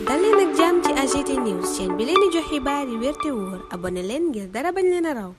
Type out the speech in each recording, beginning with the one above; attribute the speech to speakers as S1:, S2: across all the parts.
S1: dal leen ak jàmm ci AGT News chaîne bi leen di jox xibaar yi wér te wóor abonné leen ngir dara bañ leen a raw.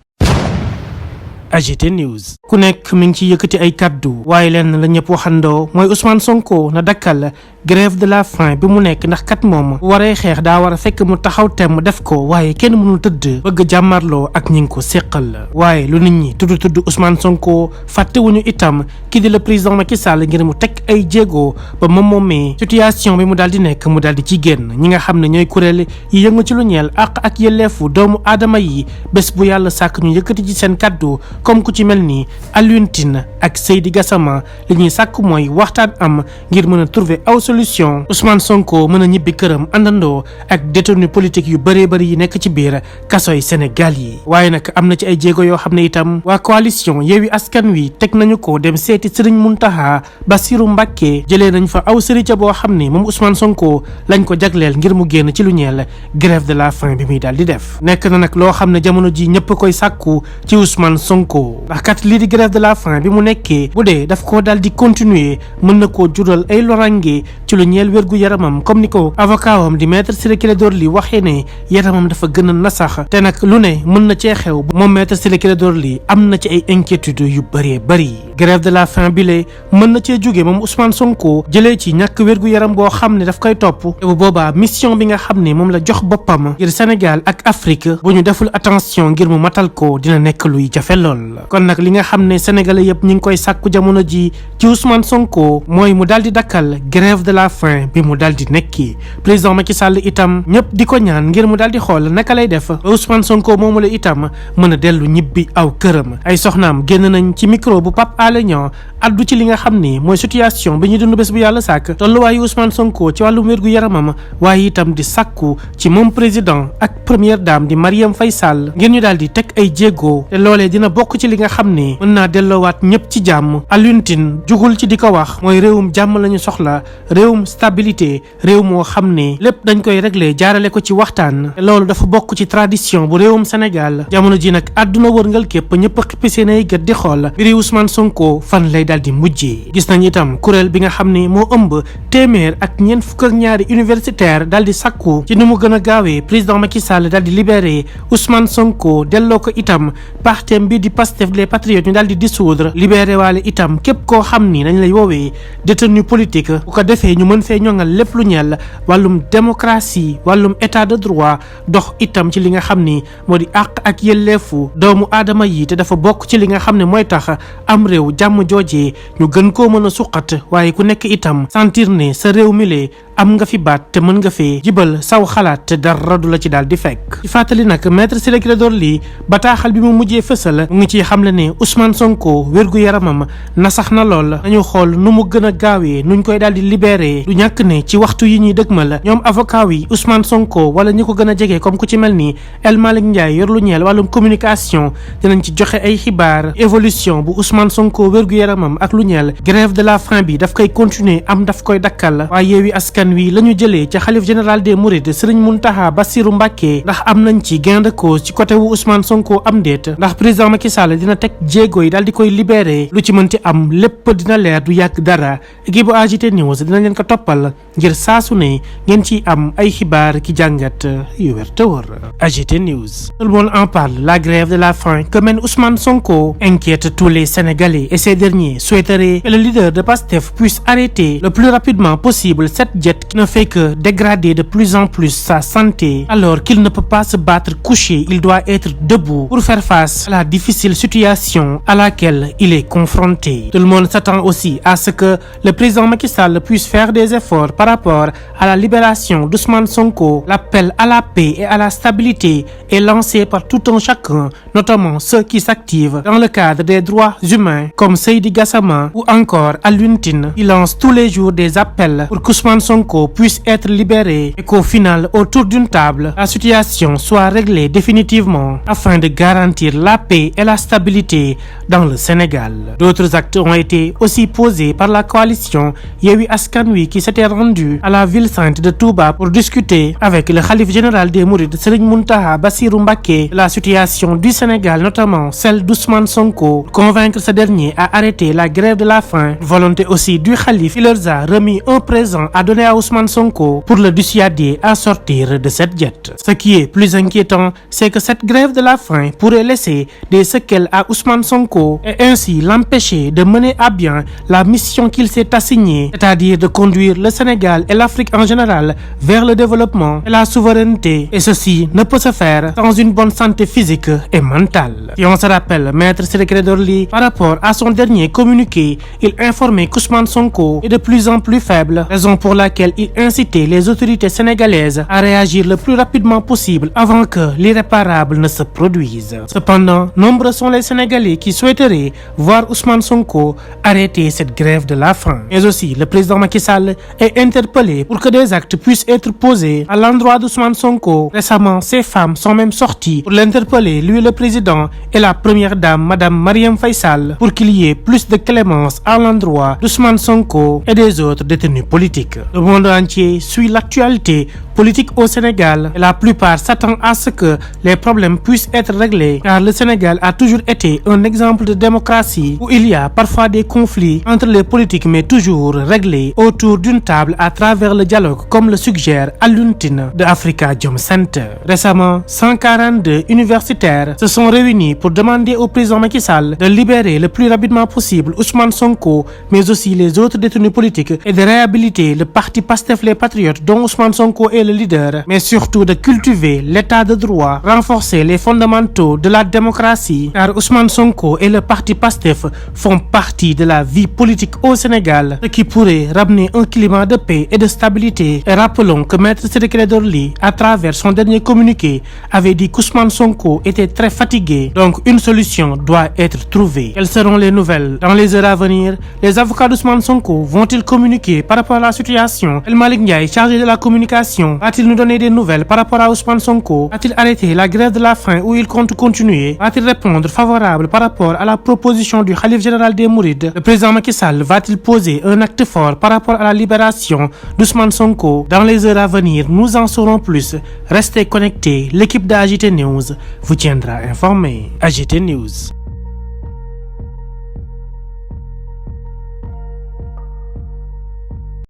S2: AGT News ku nekk mi ngi ci yëkkati ay kaddu waaye leen la ñëpp waxandoo mooy Ousmane Sonko na dakkal grève de la faim bi mu nekk ndax kat moom waree xeex daa war a fekk mu taxaw temm def ko waaye kenn mënul tëdd bëgg jàmmarloo ak ñi ngi ko séqal waaye lu nit ñi tudd Ousmane Sonko fàttewuñu itam kii di le président Macky Sall ngir mu teg ay jéego ba moom moomee situation bi mu daal di nekk mu daal di ci génn ñi nga xam ne ñooy kuréel yi yëngu ci lu ñeel àq ak yelleefu doomu aadama yi bés bu yàlla sàkk ñu yëkkati ci seen kaddu comme ku ci mel ni Alioune Tine ak Seydi Gassama li ñuy sàkk mooy waxtaan am ngir mën a trouver aw solution Ousmane Sonko mën a ñibbi këram àndandoo ak détenu politique yu bëree bëri yi nekk ci biir kasoy Sénégal yi waaye nag am na ci ay jéego yoo xam ne itam waa coalition Yewwi Askan Wi teg nañu ko dem seeti Serigne Mountakha Bassirou Mbacké jëlee nañ fa aw sëriñ boo xam ne moom Ousmane Sonko lañ ko jagleel ngir mu génn ci lu ñeel grève de la faim bi muy daal di def nekk na nag loo xam ne jamono ji ñëpp koy sàkku ci Ousmane Sonko ndax kat lii di grève de la faim bi mu nekkee bu dee daf koo daal di continuer mën na koo jural ay lorange ci lu ñeel wérgu yaramam comme ni ko avocat wam di maître Ciré Clédor Ly waxee ne yaramam dafa gën a nasax te nag lu ne mën na cee xew moom maître Ciré Clédor Ly am na ci ay inquiétudes yu bëree bëri grève de la faim bi lee mën na cee jóge moom Ousmane Sonko jëlee ci ñàkk wérgu yaram boo xam ne daf koy topp te bu boobaa mission bi nga xam ne moom la jox boppam ngir Sénégal ak Afrique bu ñu deful attention ngir mu matal ko dina nekk luy jafe lool kon nag li nga xam ne sénégalais yëpp ñi ngi koy sàkku jamono ji ci Ousmane Sonko mooy mu daal di dakkal grève de la faim bi mu daal di nekki président Macky Sall itam ñëpp di ko ñaan ngir mu daal di xool naka lay def Ousmane Sonko moomu la itam mën a dellu ñibbi aw këram ay soxnaam génn nañ ci micro bu Pape Alé Niang addu ci li nga xam ni mooy situation bi ñu dund bés bu yàlla sàkk tolluwaayu Ousmane Sonko ci wàllum wérgu yaramam waaye itam di sàkku ci moom président ak première dame di Marième Faye Sall ngir ñu daal di teg ay jéego te loolee dina bokk ci li nga xam ni mën naa delloowaat ñëpp ci jàmm Alioune Tine jugul ci di ko wax mooy réewum jàmm lañu soxla réewum stabilité réew moo xam ne lépp dañ koy régler jaarale ko ci waxtaan te loolu dafa bokk ci tradition bu réewum Sénégal jamono ji nag àdduna wërngal képp ñëpp a xippi seen ay gët di xool mbiri Ousmane Sonko fan lay daal di mujjee gis nañ itam kuréel bi nga xam ne moo ëmb téeméer ak ñeent fukk ak ñaari universitaire daal di sakku ci ni mu gën a gaawee président Macky Sall daal di libéré Ousmane Sonko delloo ko itam partem bi di Pastef les patriotes ñu daal di dissoudre libéré waale itam képp koo xam ni dañ lay woowee détenu politique bu ko defee ñu mën fee ñoŋal lépp lu ñeel wàllum démocratie wàllum état de droit dox itam ci li nga xam ni moo di àq ak yelleefu doomu aadama yi te dafa bokk ci li nga xam ne mooy tax am réew jàmm joojee ñu gën koo mën a suqat waaye ku nekk itam sentir ne sa réew mi lee am nga fi baat te mën nga fee jibal saw xalaat te dara du la ci daal di fekk ci fàttali nag maître Ciré Clédor Ly bataaxal bi mu mujjee fësal mu ngi ciy xamle ne Ousmane Sonko wérgu yaramam nasax na lool nañu xool nu mu gën a gaawee nuñ koy daal di libéré du ñàkk ne ci waxtu yi ñuy dëgmal ñoom avocat yi Ousmane Sonko wala ñi ko gën a jege comme ku ci mel ni El Malick Ndiaye yor lu ñeel wàllum communication dinañ ci joxe ay xibaar évolution bu Ousmane Sonko wérgu yaramam ak lu ñeel grève de la faim bi daf koy continuer am daf koy dakkal waaye Yewwi Askan Wi la ñu jëlee ca xalif général des Mourides Serigne Mountakha Bassirou Mbacké ndax am nañ ci gain de cause ci côté wu Ousmane Sonko am déet ndax président Macky Sall dina teg jéego yi daal di koy libéré lu ci mënti am lépp dina leer du yàgg dara équipe bu AGT News dina leen ko toppal ngir saasu ne ngeen ciy am ay xibaar ki jàngat yu wér te wóor. AGT News. Tout le monde en parle. La grève de la faim que mène Ousmane Sonko inquiète tous les Sénégalais et ces derniers souhaiteraient que le leader de Pastef puisse arrêter le plus rapidement possible cette diète qui ne fait que dégrader de plus en plus sa santé alors qu'il ne peut pas se battre couché, il doit être debout pour faire face à la difficile situation à laquelle il est confronté. Tout le monde s'attend aussi à ce que le président Macky Sall puisse faire des efforts par rapport à la libération d'Ousmane Sonko. L'appel à la paix et à la stabilité est lancé par tout un chacun, notamment ceux qui s'activent dans le cadre des droits humains comme Seydi Gassama ou encore Alioune Tine. Il lance tous les jours des appels pour qu'Ousmane Sonko puisse être libéré et qu'au final, autour d'une table, la situation soit réglée définitivement afin de garantir la paix et la stabilité dans le Sénégal. D'autres actes ont été aussi posés par la coalition Yewwi Askan Wi qui s'était rendue à la ville sainte de Touba pour discuter avec le khalife général des Mourides Serigne Mountakha Bassirou Mbacké de la situation du Sénégal, notamment celle d'Ousmane Sonko, convaincre ce dernier à arrêter la grève de la faim. Volonté aussi du khalife, il leur a remis un présent à donner à Ousmane Sonko pour le dissuader à sortir de cette diète. Ce qui est plus inquiétant, c'est que cette grève de la faim pourrait laisser des séquelles à Ousmane Sonko et ainsi l'empêcher de mener à bien la mission qu'il s'est assignée, c'est-à-dire de conduire le Sénégal et l'Afrique en général vers le développement et la souveraineté. Et ceci ne peut se faire sans une bonne santé physique et mentale. Si on se rappelle, Maître Ciré Clédor Ly, par rapport à son dernier communiqué, il informait qu'Ousmane Sonko est de plus en plus faible, raison pour laquelle il incitait les autorités sénégalaises à réagir le plus rapidement possible avant que l'irréparable ne se produise. Cependant, nombreux sont les Sénégalais qui souhaiteraient voir Ousmane Sonko arrêter cette grève de la faim. Mais aussi, le président Macky Sall est interpellé pour que des actes puissent être posés à l'endroit d'Ousmane Sonko. Récemment, ces femmes sont même sorties pour l'interpeller, lui le président et la première dame, Madame Marième Faye Sall, pour qu'il y ait plus de clémence à l'endroit d'Ousmane Sonko et des autres détenus politiques. Le monde entier suit l'actualité politique au Sénégal et la plupart s'attendent à ce que les problèmes puissent être réglés, car le Sénégal a toujours été un exemple de démocratie où il y a parfois des conflits entre les politiques mais toujours réglés autour d'une table à travers le dialogue, comme le suggère Alioune Tine de Africa Jom Center. Récemment, 142 universitaires se sont réunis pour demander au président Macky Sall de libérer le plus rapidement possible Ousmane Sonko, mais aussi les autres détenus politiques, et de réhabiliter le parti Pastef les Patriotes dont Ousmane Sonko est le leader, mais surtout de cultiver l'état de droit, renforcer les fondamentaux de la démocratie, car Ousmane Sonko et le parti Pastef font partie de la vie politique au Sénégal, ce qui pourrait ramener un climat de paix et de stabilité. Et rappelons que Maître Ciré Clédor Ly, à travers son dernier communiqué, avait dit qu'Ousmane Sonko était très fatigué, donc une solution doit être trouvée. Quelles seront les nouvelles dans les heures à venir? Les avocats d'Ousmane Sonko vont-ils communiquer par rapport à la situation? El Malick Ndiaye, chargé de la communication, va-t-il nous donner des nouvelles par rapport à Ousmane Sonko? Va-t-il arrêter la grève de la faim ou il compte continuer? Va-t-il répondre favorable par rapport à la proposition du khalife général des Mourides? Le président Macky Sall va-t-il poser un acte fort par rapport à la libération d'Ousmane Sonko? Dans les heures à venir, nous en saurons plus. Restez connectés, l'équipe d'AGT News vous tiendra informé. AGT News.